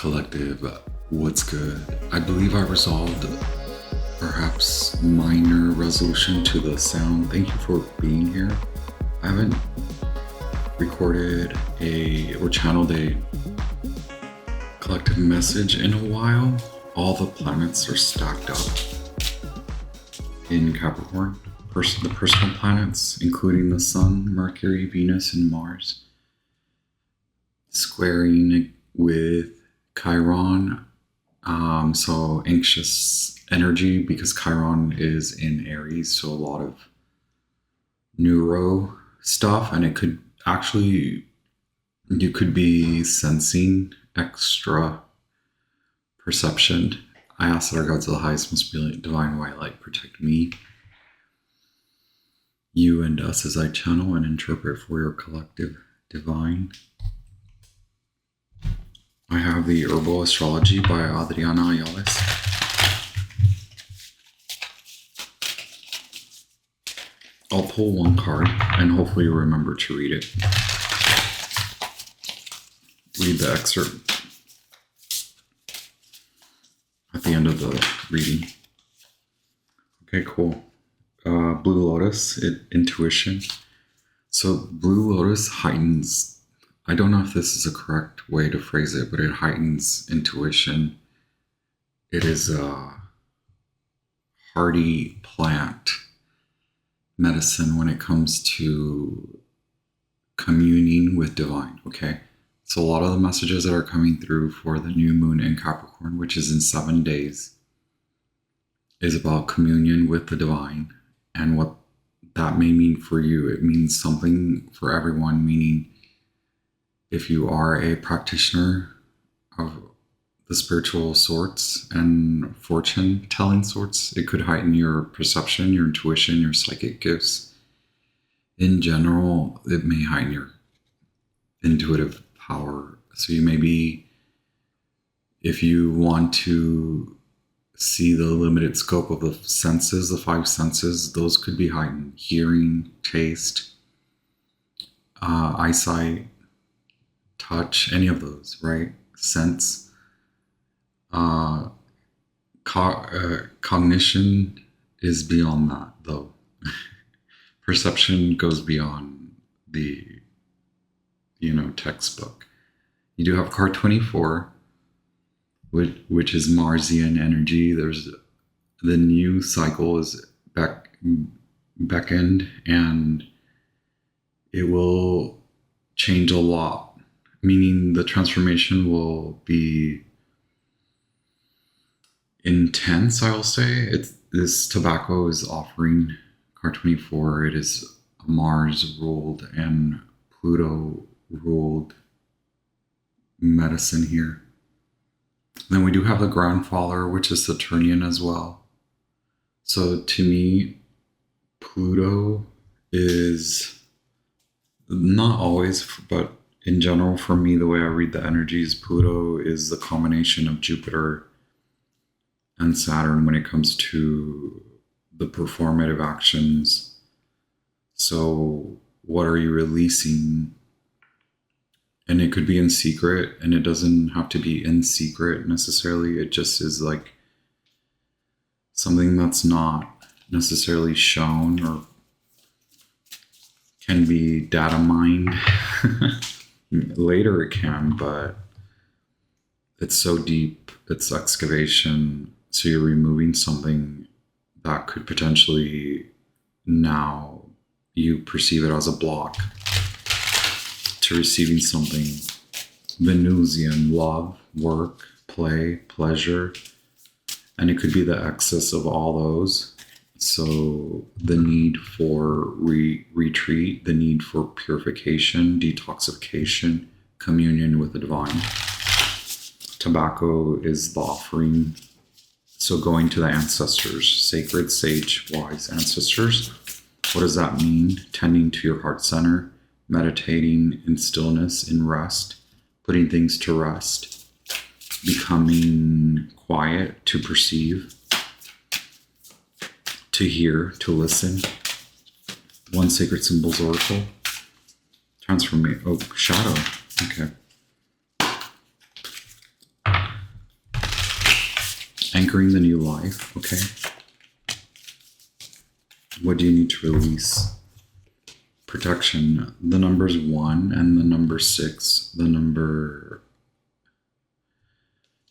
Collective, what's good? I believe I resolved perhaps minor resolution to the sound. Thank you for being here. I haven't recorded or channeled a collective message in a while. All the planets are stacked up in Capricorn. The personal planets, including the Sun, Mercury, Venus, and Mars, squaring with Chiron. So anxious energy because Chiron is in Aries, so a lot of neuro stuff, and it could actually, you could be sensing extra perception. I ask that our gods of the highest, most brilliant, divine white light protect me, you, and us as I channel and interpret for your collective divine. I have the Herbal Astrology by Adriana Ayales. I'll pull one card and hopefully you remember to read it. Read the excerpt at the end of the reading. Okay, cool. Blue Lotus, intuition. So Blue Lotus heightens, I don't know if this is a correct way to phrase it, but it heightens intuition. It is a hardy plant medicine when it comes to communing with divine, okay? So a lot of the messages that are coming through for the new moon in Capricorn, which is in 7 days, is about communion with the divine and what that may mean for you. It means something for everyone, meaning if you are a practitioner of the spiritual sorts and fortune telling sorts, it could heighten your perception, your intuition, your psychic gifts. In general, it may heighten your intuitive power. So you may be, if you want to see the limited scope of the senses, the 5 senses, those could be heightened. Hearing, taste, eyesight, touch, any of those, right? Sense. Cognition is beyond that, though. Perception goes beyond the, textbook. You do have card 24, which is Marsian energy. There's the new cycle is beckoned, and it will change a lot, meaning the transformation will be intense, I will say. This tobacco is offering card 24. It is Mars ruled and Pluto ruled medicine here. Then we do have the grandfather, which is Saturnian as well. So to me, Pluto is not always, but in general, for me, the way I read the energies, Pluto is the combination of Jupiter and Saturn when it comes to the performative actions. So what are you releasing? And it could be in secret, and it doesn't have to be in secret necessarily. It just is like something that's not necessarily shown or can be data mined. Later it can, but it's so deep, it's excavation. So you're removing something that could potentially, now you perceive it as a block to receiving something. Venusian, love, work, play, pleasure, and it could be the excess of all those. So the need for retreat, the need for purification, detoxification, communion with the divine. Tobacco is the offering. So going to the ancestors, sacred, sage, wise ancestors. What does that mean? Tending to your heart center, meditating in stillness, in rest, putting things to rest, becoming quiet to perceive, to hear, to listen. One sacred symbols oracle. Transformation. Oh, shadow. Okay. anchoring the new life, okay? What do you need to release? Protection. The numbers 1 and the number 6, the number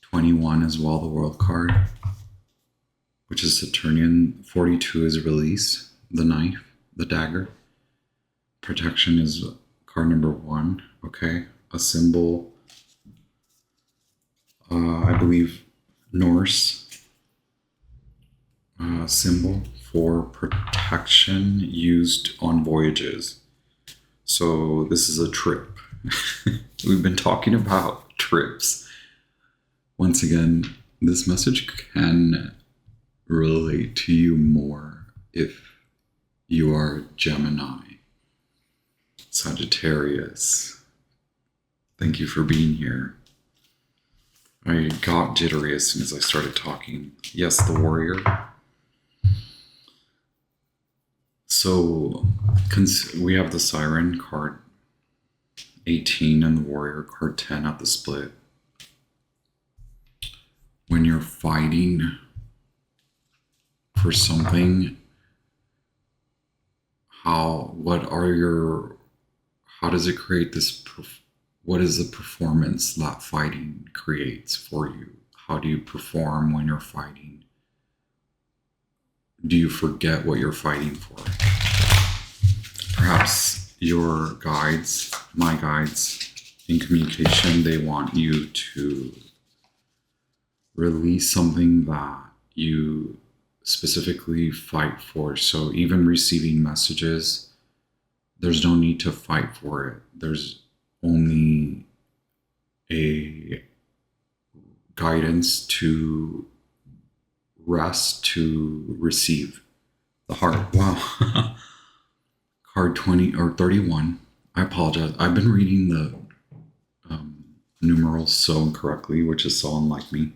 21 as well, the World card, which is Saturnian. 42 is release, the knife, the dagger. Protection is card number 1, okay? A symbol, I believe Norse symbol for protection used on voyages. So this is a trip. We've been talking about trips. Once again, this message can relate to you more if you are Gemini, Sagittarius. Thank you for being here. I got jittery as soon as I started talking. Yes, the warrior. So we have the Siren card 18 and the warrior card 10 at the split. When you're fighting for something, how does it create this, what is the performance that fighting creates for you? How do you perform when you're fighting? Do you forget what you're fighting for? Perhaps your guides, my guides in communication, they want you to release something that you specifically fight for. So even receiving messages, there's no need to fight for it. There's only a guidance to rest, to receive. The heart. Wow. Card 20 or 31. I apologize. I've been reading the numerals so incorrectly, which is so unlike me.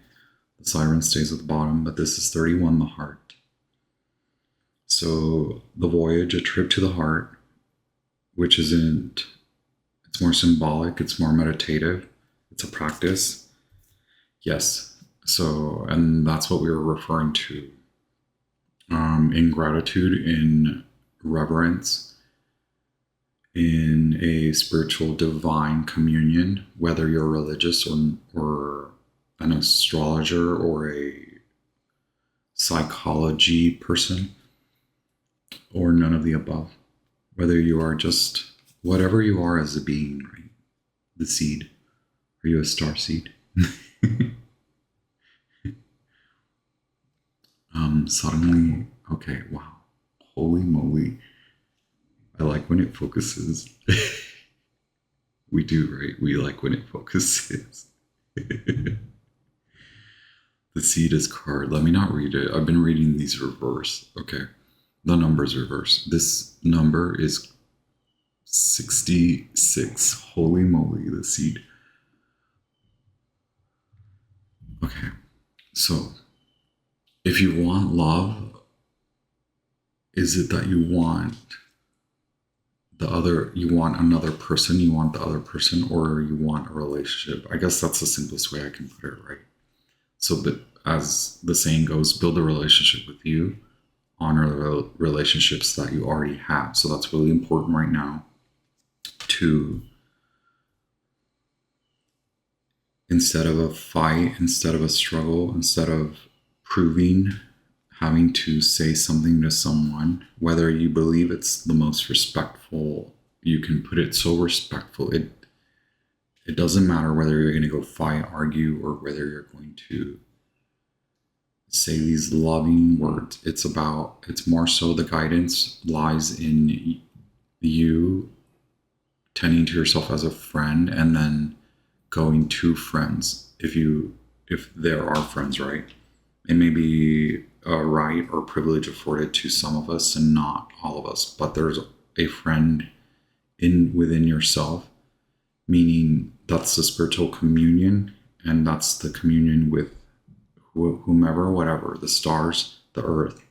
The siren stays at the bottom, but this is 31, the heart. So the voyage, a trip to the heart, which isn't, it's more symbolic, it's more meditative, it's a practice. Yes. So, and that's what we were referring to in gratitude, in reverence, in a spiritual divine communion, whether you're religious or an astrologer or a psychology person, or none of the above. Whether you are just whatever you are as a being, right? The seed. Are you a star seed? Suddenly, okay, wow. Holy moly. I like when it focuses. We do, right? We like when it focuses. The seed is card. Let me not read it. I've been reading these reverse. Okay. The number's reverse. This number is 66. Holy moly, the seed. Okay. So, if you want love, is it that you want another person, you want the other person, or you want a relationship? I guess that's the simplest way I can put it, right? So, but as the saying goes, build a relationship with you, honor the relationships that you already have. So that's really important right now to, instead of a fight, instead of a struggle, instead of proving, having to say something to someone, whether you believe it's the most respectful, you can put it so respectful. It doesn't matter whether you're going to go fight, argue, or whether you're going to say these loving words. It's more so the guidance lies in you tending to yourself as a friend, and then going to friends if there are friends, right? It may be a right or privilege afforded to some of us and not all of us, but there's a friend within yourself, meaning that's the spiritual communion, and that's the communion with whomever, whatever, the stars, the earth,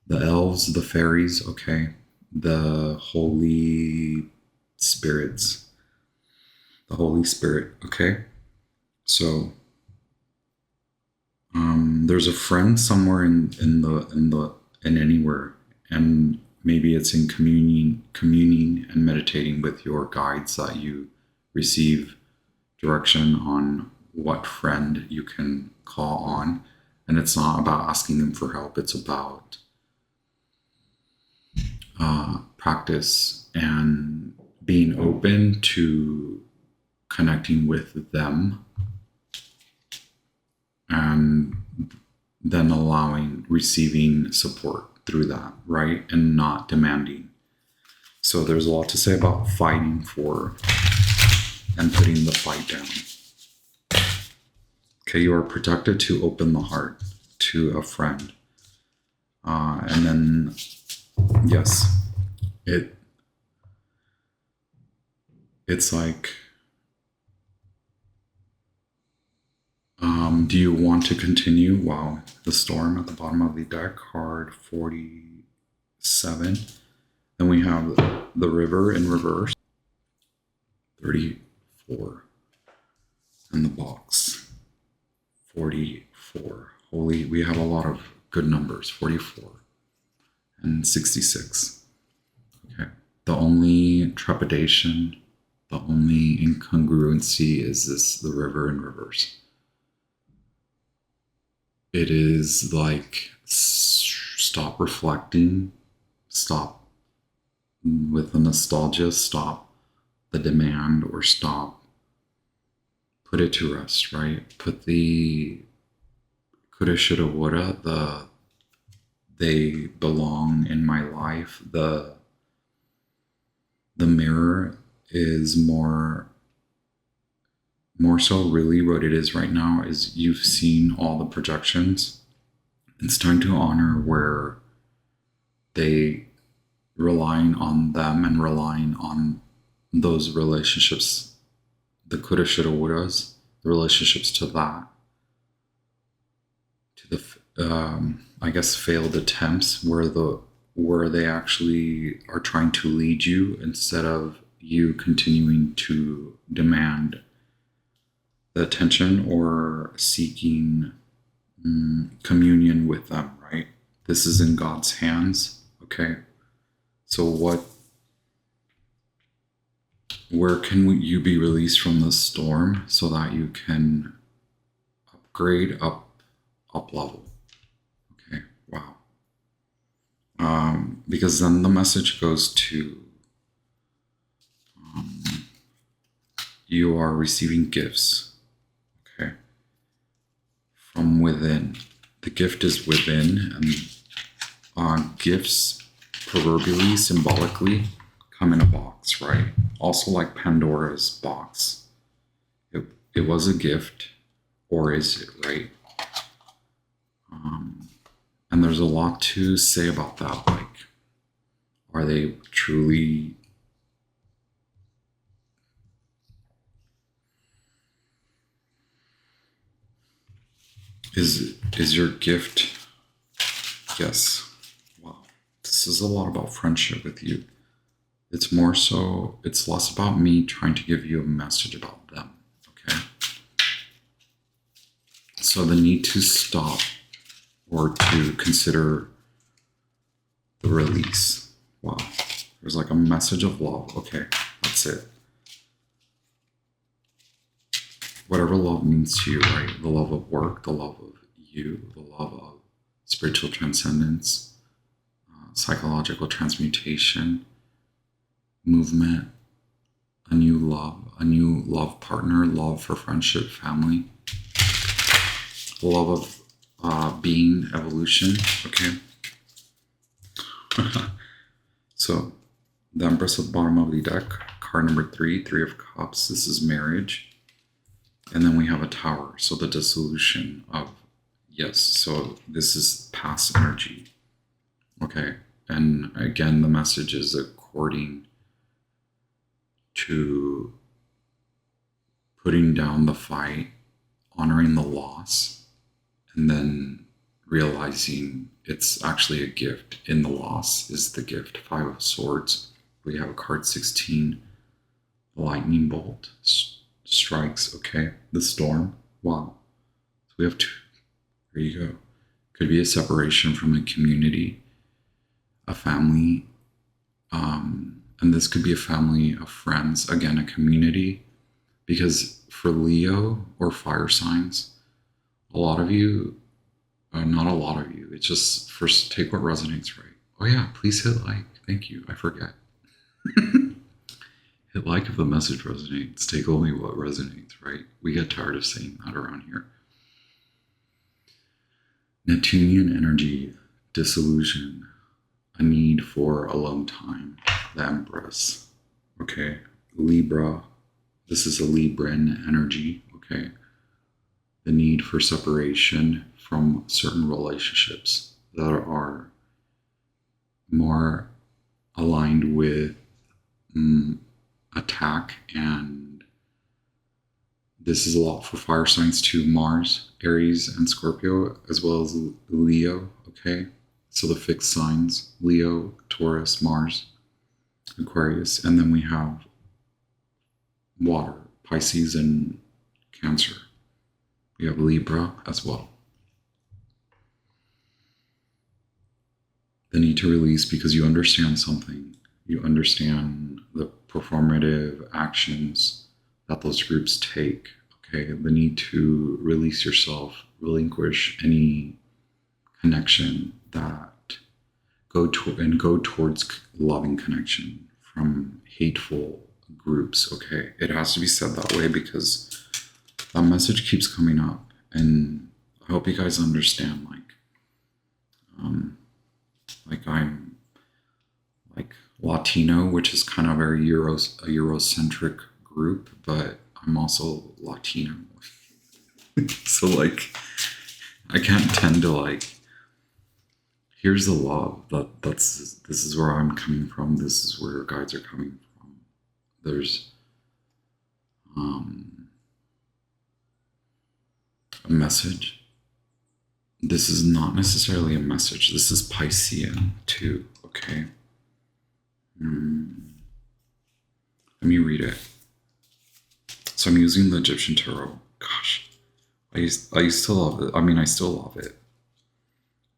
the elves, the fairies, okay, the holy spirits, the Holy Spirit, okay? So, there's a friend somewhere in anywhere, and maybe it's in communing and meditating with your guides that you receive direction on what friend you can call on. And it's not about asking them for help. It's about practice and being open to connecting with them, and then receiving support through that, right? And not demanding. So there's a lot to say about fighting for and putting the fight down. Okay, you are protected to open the heart to a friend. And then, yes, it's like, do you want to continue? Wow, the storm at the bottom of the deck, card 47. Then we have the river in reverse, 34. And the box, 44. Holy, we have a lot of good numbers, 44 and 66. Okay, the only trepidation, the only incongruency is the river in reverse. It is like, stop reflecting, stop with the nostalgia, stop the demand, or stop, put it to rest, right? Put the coulda, shoulda, woulda, they belong in my life. The mirror is more so really what it is right now is you've seen all the projections. It's time to honor where they relying on them and relying on those relationships, the coulda, shoulda, wouldas, the relationships to that, to the I guess failed attempts where they actually are trying to lead you instead of you continuing to demand the attention or seeking communion with them, right? This is in God's hands, okay? So where can you be released from the storm so that you can upgrade, up level? Okay, wow. Because then the message goes to you are receiving gifts, okay, from within. The gift is within, and gifts proverbially, symbolically, come in a box, right? Also like Pandora's box. It was a gift, or is it, right? And there's a lot to say about that. Like, are they truly is your gift? Yes. Wow. This is a lot about friendship with you. It's more so, it's less about me trying to give you a message about them, okay? So the need to stop or to consider the release. Wow. There's like a message of love. Okay, that's it. Whatever love means to you, right? The love of work, the love of you, the love of spiritual transcendence, psychological transmutation, movement, a new love partner, love for friendship, family, the love of being, evolution, okay? So the Empress at the bottom of the deck, card number 3, 3 of Cups, this is marriage. And then we have a Tower, so the dissolution of, yes, so this is past energy, okay? And again, the message is according to putting down the fight, honoring the loss, and then realizing it's actually a gift. In the loss is the gift. 5 of Swords. We have a card 16, lightning bolt strikes, okay? The storm. Wow. So we have There you go. Could be a separation from a community, a family, and this could be a family of friends, again, a community, because for Leo or fire signs, a lot of you, not a lot of you, it's just first take what resonates, right? Oh yeah, please hit like. Thank you. I forget. Hit like if the message resonates. Take only what resonates, right? We get tired of saying that around here. Neptunian energy, disillusion, a need for alone time, the Empress, okay? Libra, this is a Libran energy, okay? The need for separation from certain relationships that are more aligned with attack, and this is a lot for fire signs too. Mars, Aries, and Scorpio, as well as Leo, okay? So the fixed signs, Leo, Taurus, Mars, Aquarius, and then we have water, Pisces, and Cancer. We have Libra as well. The need to release because you understand something. You understand the performative actions that those groups take, okay? The need to release yourself, relinquish any connection that go towards loving connection from hateful groups, okay? It has to be said that way because that message keeps coming up, and I hope you guys understand, like I'm like Latino, which is kind of a Eurocentric group, but I'm also Latino. So like I can't tend to like, here's the love this is where I'm coming from, this is where your guides are coming from. There's a message. This is not necessarily a message. This is Piscean too, okay? Let me read it. So I'm using the Egyptian tarot. Gosh, I used to love it. I mean, I still love it.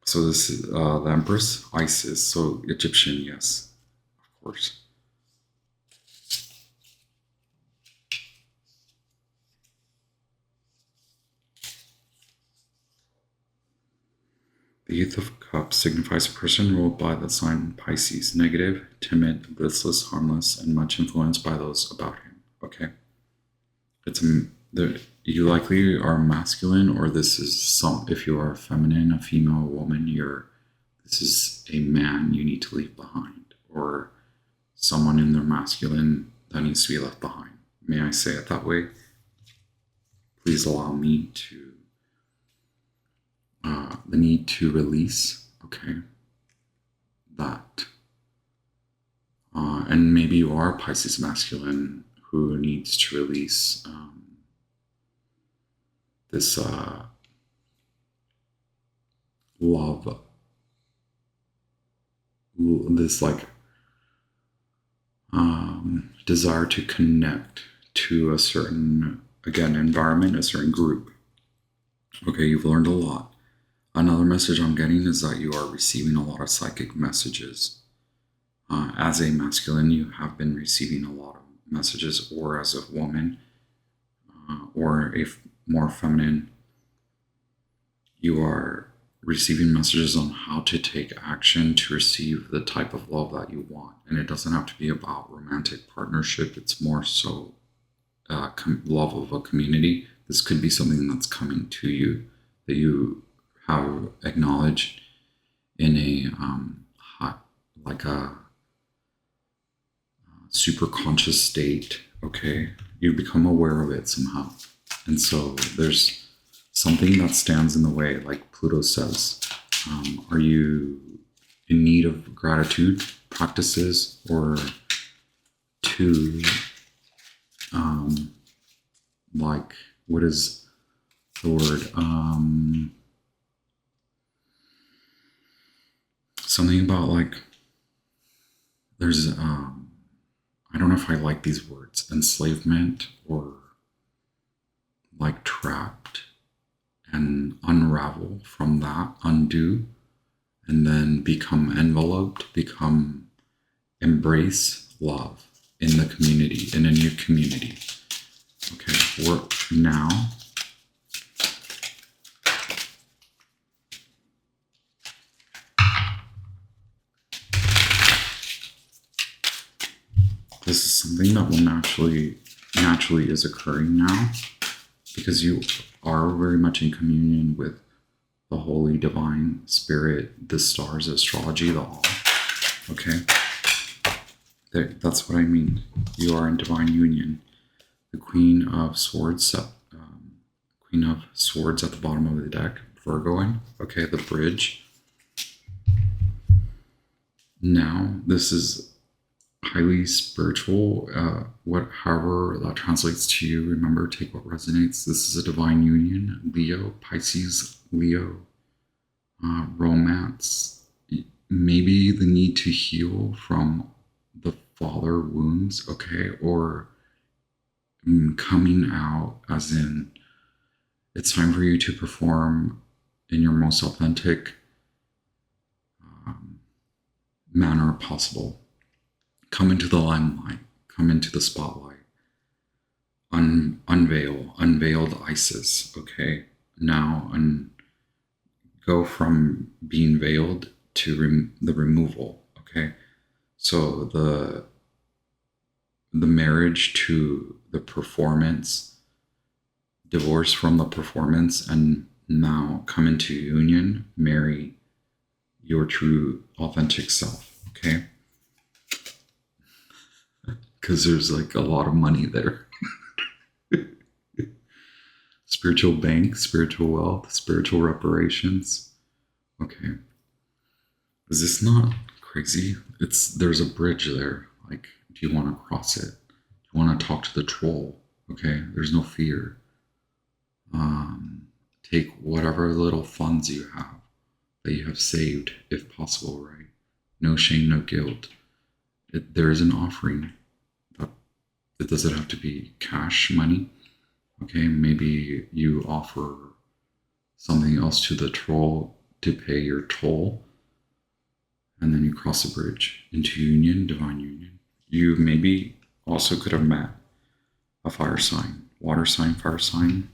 So this is the Empress, Isis. So Egyptian, yes, of course. The Youth of Cups signifies a person ruled by the sign Pisces, negative, timid, blissless, harmless, and much influenced by those about him. Okay, you likely are masculine, or this is if you are feminine, a female, a woman. This is a man you need to leave behind, or someone in their masculine that needs to be left behind. May I say it that way? Please allow me to. The need to release, okay, that. And maybe you are Pisces masculine who needs to release this love, this like desire to connect to a certain, again, environment, a certain group. Okay, you've learned a lot. Another message I'm getting is that you are receiving a lot of psychic messages. As a masculine, you have been receiving a lot of messages, or as a woman, or a more feminine, you are receiving messages on how to take action to receive the type of love that you want. And it doesn't have to be about romantic partnership. It's more so love of a community. This could be something that's coming to you that you have acknowledged in a super conscious state. Okay, you become aware of it somehow, and so there's something that stands in the way, like Pluto says. Are you in need of gratitude practices, or to like, what is the word? Something about like, there's I don't know if I like these words, enslavement, or like trapped, and unravel from that, undo, and then become enveloped, embrace love in the community, in a new community. Okay, we're now this is something that will naturally is occurring now, because you are very much in communion with the holy divine spirit, the stars, astrology, the all. Okay, that's what I mean. You are in divine union. The Queen of Swords, Queen of Swords at the bottom of the deck, Virgoing. Okay, the bridge. Now, this is highly spiritual. However that translates to you, remember, take what resonates. This is a divine union. Leo, Pisces, Leo, romance. Maybe the need to heal from the father wounds, okay, or coming out, as in it's time for you to perform in your most authentic manner possible. Come into the limelight, come into the spotlight, unveiled Isis, okay? Now, go from being veiled to the removal, okay? So the marriage to the performance, divorce from the performance, and now come into union, marry your true authentic self, okay? Because there's like a lot of money there. Spiritual bank, spiritual wealth, spiritual reparations. Okay. Is this not crazy? There's a bridge there. Like, do you want to cross it? Do you want to talk to the troll? Okay, there's no fear. Take whatever little funds you have that you have saved, if possible, right? No shame, no guilt. There is an offering. It doesn't have to be cash money. Okay, maybe you offer something else to the troll to pay your toll, and then you cross the bridge into union, divine union. You maybe also could have met a fire sign, water sign, fire sign.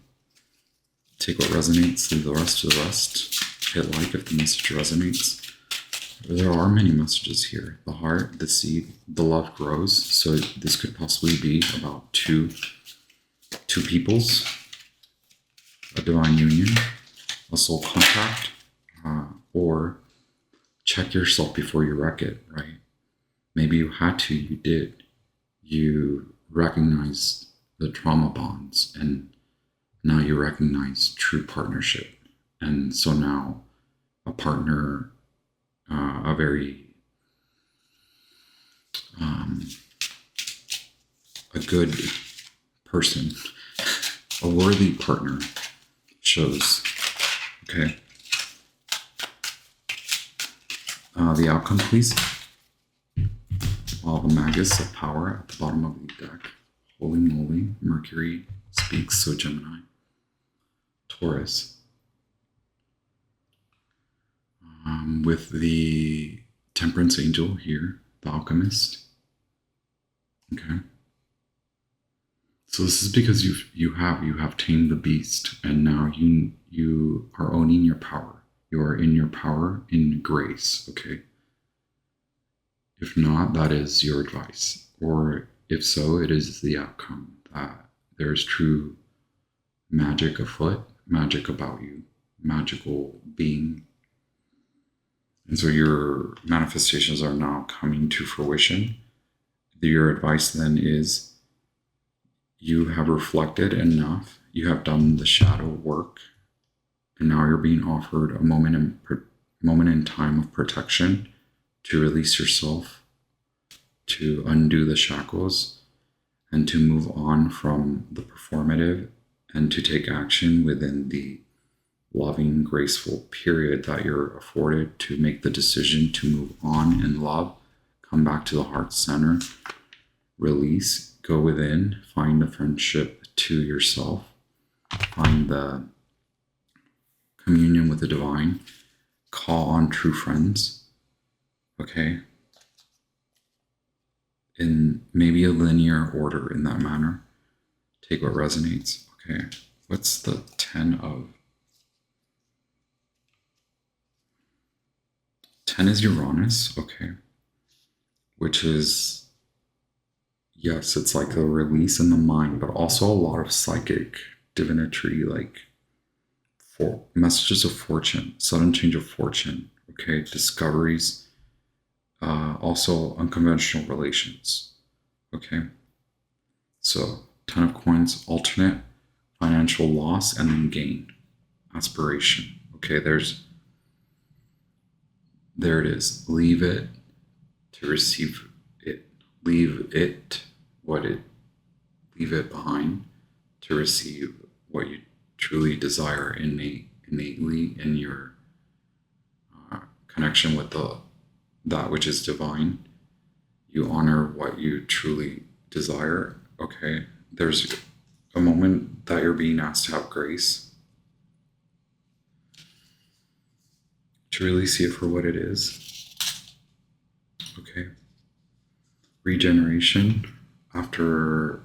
Take what resonates, leave the rest to the rest. Hit like if the message resonates. There are many messages here. The heart, the seed, the love grows. So this could possibly be about two peoples, a divine union, a soul contract, or check yourself before you wreck it, right? Maybe you had to, you did. You recognized the trauma bonds, and now you recognize true partnership. And so now a partner, a very a good person, a worthy partner shows. Okay. The outcome, please. All the magus of power at the bottom of the deck. Holy moly, Mercury speaks, so Gemini. Taurus. With the Temperance Angel here, the Alchemist. Okay. So this is because you have tamed the beast, and now you are owning your power. You are in your power in grace, okay? If not, that is your advice. Or if so, it is the outcome that there's true magic afoot, magic about you, magical being. And so your manifestations are now coming to fruition. Your advice then is you have reflected enough, you have done the shadow work, and now you're being offered a moment in time of protection to release yourself, to undo the shackles, and to move on from the performative and to take action within the loving, graceful period that you're afforded to make the decision to move on in love, come back to the heart center, release, go within, find the friendship to yourself, find the communion with the divine. Call on true friends, okay? In maybe a linear order in that manner. Take what resonates, okay? What's the 10 of? 10 is Uranus, okay? Which is, yes, it's like a release in the mind, but also a lot of psychic divinatory, like messages of fortune, sudden change of fortune, okay? Discoveries, also unconventional relations, okay? So 10 of coins, alternate, financial loss, and then gain, aspiration, okay? There it is. Leave it to receive it. Leave it leave it behind to receive what you truly desire innately in your connection with that which is divine. You honor what you truly desire, okay? There's a moment that you're being asked to have grace, to really see it for what it is. Okay. Regeneration after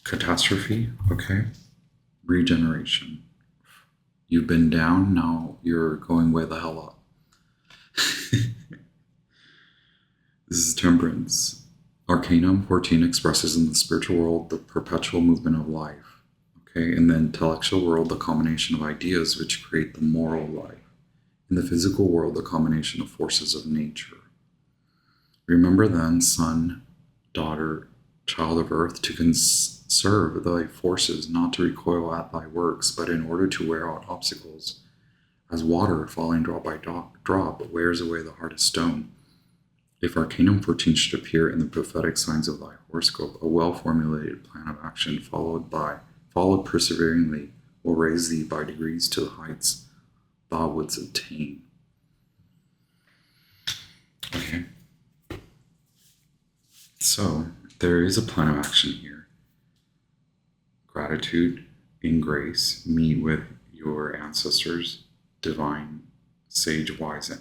catastrophe. Okay. Regeneration. You've been down, now you're going way the hell up. This is Temperance. Arcanum 14 expresses in the spiritual world the perpetual movement of life. Okay, in the intellectual world, the combination of ideas which create the moral life. In the physical world, the combination of forces of nature. Remember then, son, daughter, child of earth, to conserve thy forces, not to recoil at thy works, but in order to wear out obstacles, as water falling drop by drop wears away the hardest stone. If Arcanum 14 should appear in the prophetic signs of thy horoscope, a well-formulated plan of action followed perseveringly will raise thee by degrees to the heights thou wouldst attain. Okay. So there is a plan of action here. Gratitude in grace, meet with your ancestors, divine, sage, wise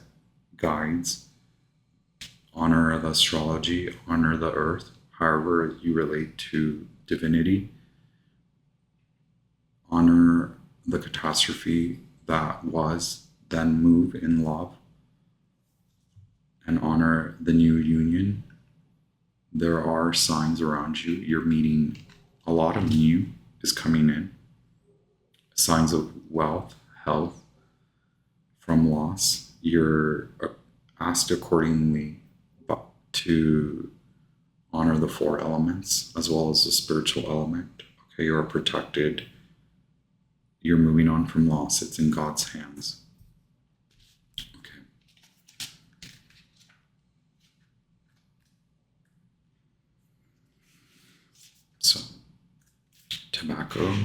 guides. Honor the astrology, honor the earth, however you relate to divinity. Honor the catastrophe that was, then move in love, and honor the new union. There are signs around you. You're meeting a lot of new is coming in. Signs of wealth, health from loss. You're asked accordingly to honor the 4 elements as well as the spiritual element. Okay, you are protected. You're moving on from loss. It's in God's hands. Okay. So, tobacco,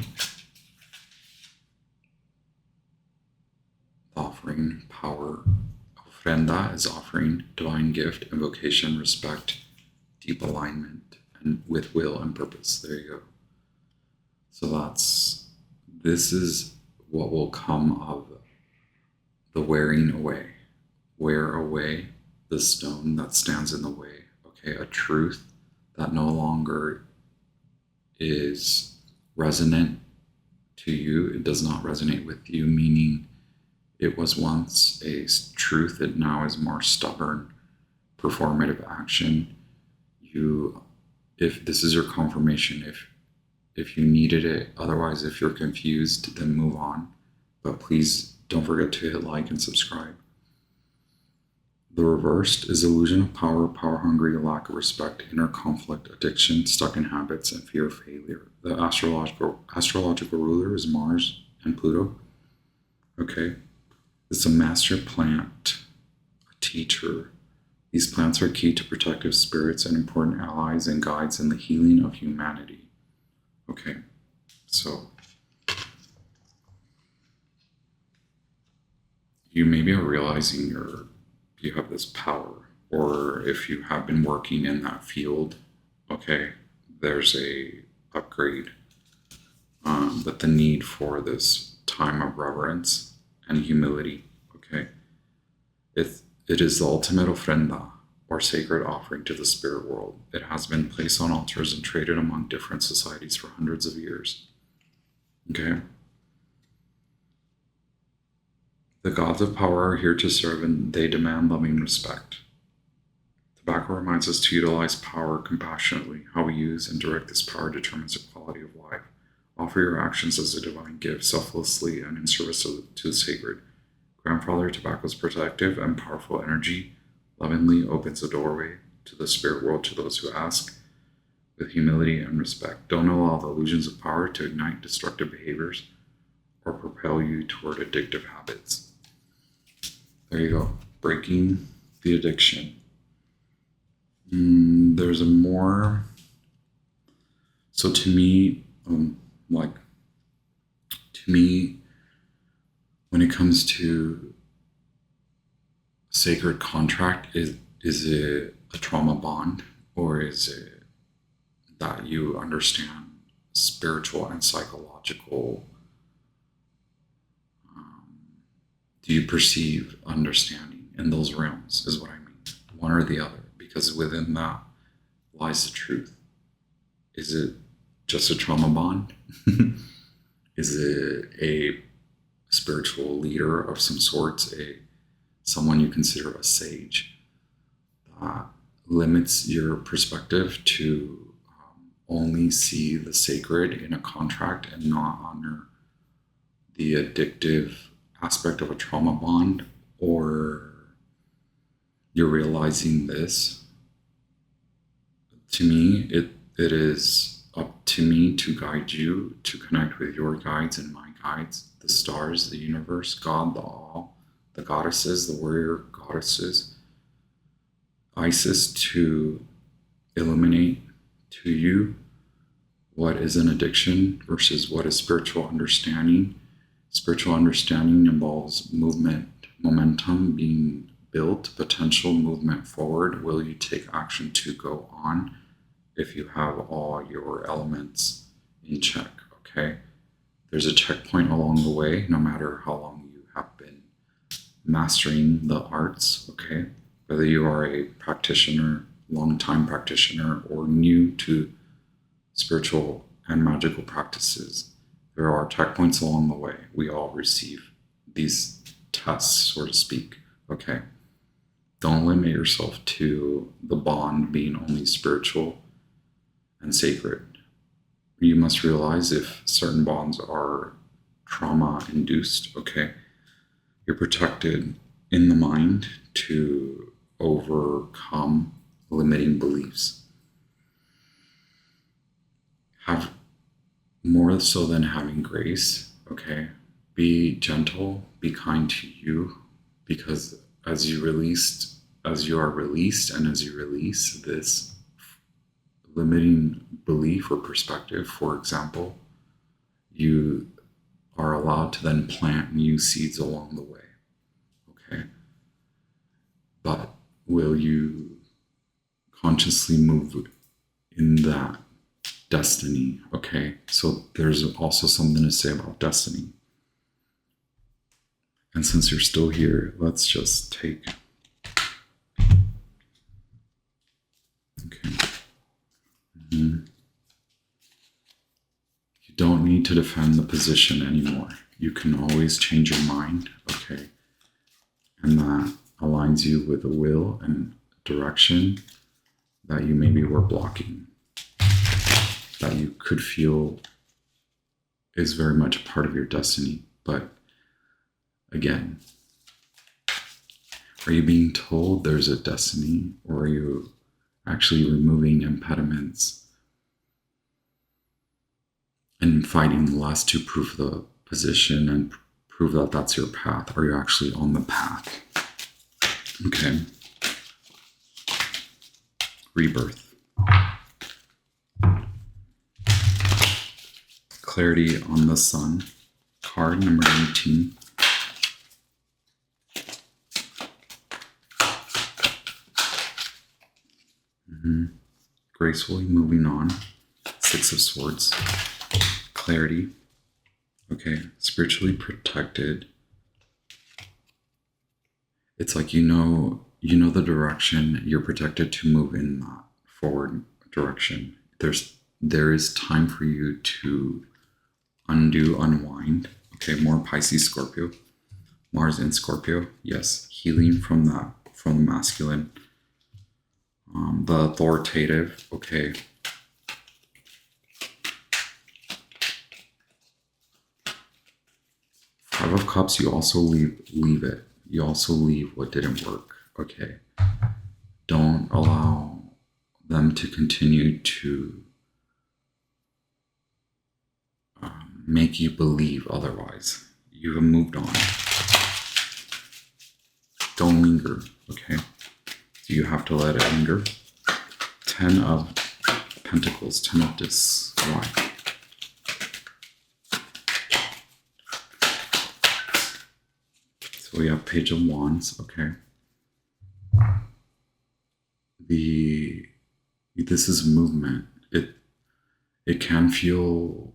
offering power. Ofrenda is offering divine gift, invocation, respect, deep alignment, and with will and purpose. There you go. So this is what will come of the wearing away. Wear away the stone that stands in the way. Okay, a truth that no longer is resonant to you. It does not resonate with you, meaning it was once a truth, it now is more stubborn, performative action. If this is your confirmation, if you needed it, otherwise, if you're confused, then move on. But please don't forget to hit like and subscribe. The reversed is illusion of power, power hungry, lack of respect, inner conflict, addiction, stuck in habits, and fear of failure. The astrological ruler is Mars and Pluto. Okay. It's a master plant, a teacher. These plants are key to protective spirits and important allies and guides in the healing of humanity. Okay, so you maybe are realizing you have this power, or if you have been working in that field, okay, there's a upgrade, but the need for this time of reverence and humility. Okay, it is the ultimate ofrenda, or sacred offering to the spirit world. It has been placed on altars and traded among different societies for hundreds of years. Okay. The gods of power are here to serve, and they demand loving respect. Tobacco reminds us to utilize power compassionately. How we use and direct this power determines the quality of life. Offer your actions as a divine gift, selflessly and in service to the sacred. Grandfather Tobacco's protective and powerful energy lovingly opens the doorway to the spirit world to those who ask with humility and respect. Don't allow the illusions of power to ignite destructive behaviors or propel you toward addictive habits. There you go. Breaking the addiction. There's a more. So to me, when it comes to sacred contract, is it a trauma bond, or is it that you understand spiritual and psychological? Do you perceive understanding in those realms, is what I mean. One or the other, because within that lies the truth. Is it just a trauma bond? Is it a spiritual leader of some sorts, someone you consider a sage that limits your perspective to only see the sacred in a contract and not honor the addictive aspect of a trauma bond? Or you're realizing this? To me, it is up to me to guide you to connect with your guides and my guides, the stars, the universe, God, the all, the goddesses, the warrior goddesses, Isis, to illuminate to you what is an addiction versus what is spiritual understanding. Spiritual understanding involves movement, momentum being built, potential movement forward. Will you take action to go on if you have all your elements in check? Okay. There's a checkpoint along the way, no matter how long you have been mastering the arts. Okay. Whether you are a practitioner, long-time practitioner, or new to spiritual and magical practices, there are checkpoints along the way. We all receive these tests, so to speak. Okay. Don't limit yourself to the bond being only spiritual and sacred. You must realize if certain bonds are trauma induced, okay, you're protected in the mind to overcome limiting beliefs. Have more so than having grace, okay? Be gentle, be kind to you, because as you are released, and as you release this limiting belief or perspective, for example, you are allowed to then plant new seeds along the way, okay? But will you consciously move in that destiny? Okay, so there's also something to say about destiny. And since you're still here, let's just take. Okay. You don't need to defend the position anymore. You can always change your mind, okay? And that aligns you with a will and direction that you maybe were blocking, that you could feel is very much a part of your destiny. But again, are you being told there's a destiny, or are you actually removing impediments and fighting less to prove the position and prove that that's your path? Are you actually on the path? Okay. Rebirth. Clarity on the Sun. Card number 18. Gracefully moving on. Six of Swords, clarity. Okay, spiritually protected. It's like you know the direction. You're protected to move in that forward direction. There is time for you to unwind. Okay, more Pisces, Scorpio, Mars in Scorpio. Yes, healing from the masculine, the authoritative. Okay. Five of Cups, you also leave it. You also leave what didn't work. Okay. Don't allow them to continue to make you believe otherwise. You have moved on. Don't linger. Okay. You have to let it linger. 10 of Pentacles, 10 of Discs. Why? So we have Page of Wands, okay. This is movement. It can feel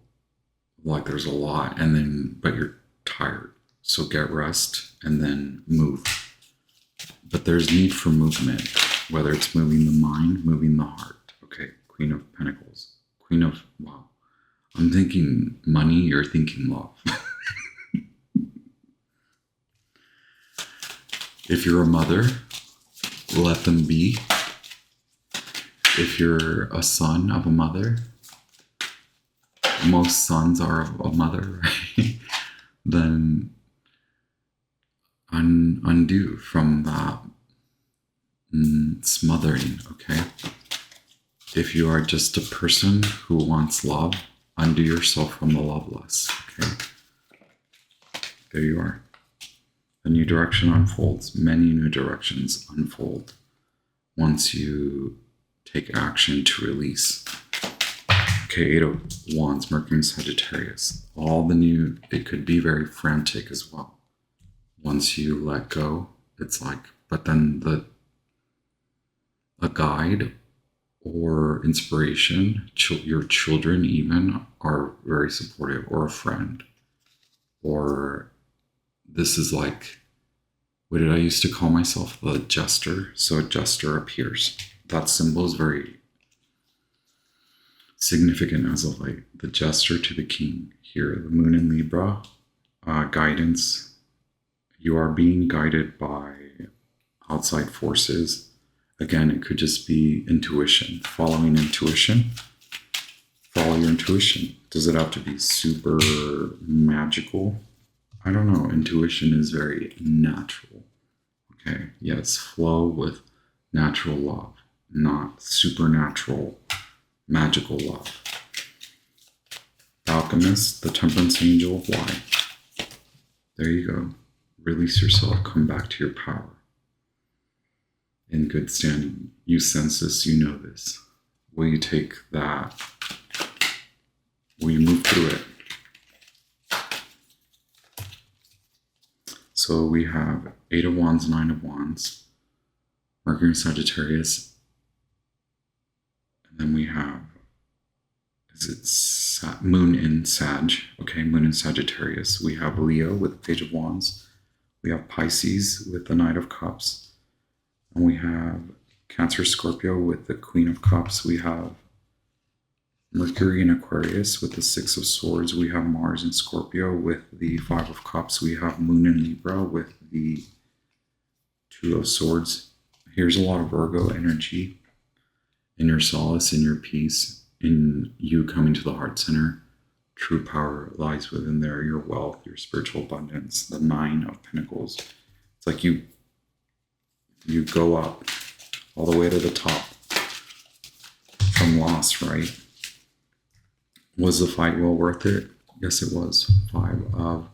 like there's a lot, but you're tired. So get rest and then move. But there's need for movement, whether it's moving the mind, moving the heart. Okay, Queen of Pentacles, wow. I'm thinking money, you're thinking love. If you're a mother, let them be. If you're a son of a mother, most sons are of a mother, right? Then undo from that smothering, okay? If you are just a person who wants love, undo yourself from the loveless, okay? There you are. A new direction unfolds. Many new directions unfold once you take action to release. Okay, 8 of Wands, Mercury and Sagittarius. All the new, it could be very frantic as well. Once you let go, it's like, but then a guide or inspiration, your children even are very supportive, or a friend, or this is like, what did I used to call myself? The jester. So a jester appears. That symbol is very significant as of like the jester to the king. Here, the moon in Libra, guidance. You are being guided by outside forces. Again, it could just be intuition, following intuition. Follow your intuition. Does it have to be super magical? I don't know. Intuition is very natural. Okay. Yes. Flow with natural love, not supernatural, magical love. Alchemist, the temperance angel. Why? There you go. Release yourself. Come back to your power. In good standing. You sense this. You know this. Will you take that? Will you move through it? So we have 8 of Wands, 9 of Wands, Mercury and Sagittarius. And then we have, Moon in Sag? Okay, Moon in Sagittarius. We have Leo with the Page of Wands. We have Pisces with the Knight of Cups. And we have Cancer, Scorpio with the Queen of Cups. We have Mercury in Aquarius with the 6 of Swords. We have Mars in Scorpio with the 5 of Cups. We have Moon in Libra with the 2 of Swords. Here's a lot of Virgo energy. In your solace, in your peace, in you coming to the heart center. True power lies within there. Your wealth, your spiritual abundance. The 9 of Pentacles. It's like you go up all the way to the top from loss, right? Was the fight well worth it? Yes, it was. 5 of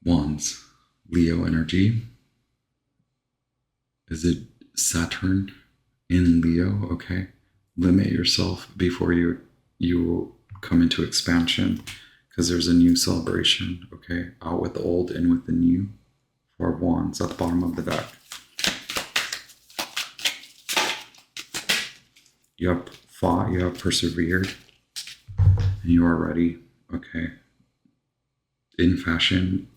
Wands. Leo energy. Is it Saturn in Leo? Okay. Limit yourself before you come into expansion, because there's a new celebration. Okay. Out with the old, in with the new. 4 of Wands at the bottom of the deck. Yep. fought, you have persevered, and you are ready, okay? In fashion,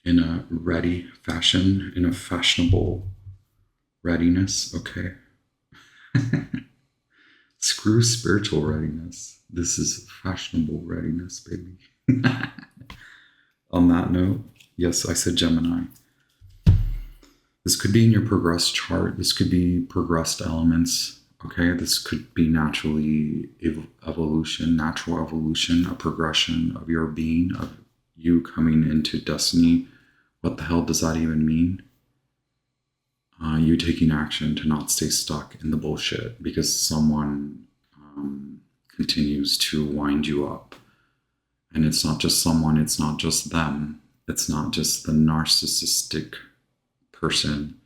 in a ready fashion, in a fashionable readiness, okay? Screw spiritual readiness. This is fashionable readiness, baby. On that note, yes, I said Gemini. This could be in your progressed chart. This could be progressed elements. Okay, this could be naturally evolution, natural evolution, a progression of your being, of you coming into destiny. What the hell does that even mean? You taking action to not stay stuck in the bullshit because someone continues to wind you up. And it's not just someone, it's not just them. It's not just the narcissistic person.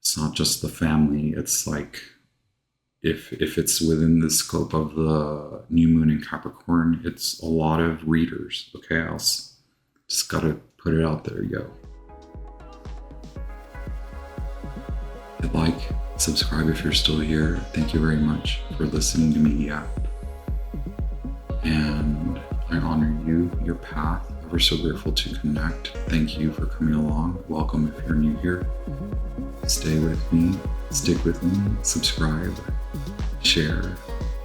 It's not just the family. It's like, if it's within the scope of the new moon in Capricorn, it's a lot of readers. Okay, I'll just gotta put it out there, yo. Hit like, subscribe if you're still here. Thank you very much for listening to me yap. And I honor you, your path. We're so grateful to connect. Thank you for coming along. Welcome if you're new here. Stay with me, stick with me, subscribe, share,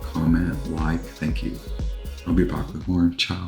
comment, like. Thank you. I'll be back with more. Ciao.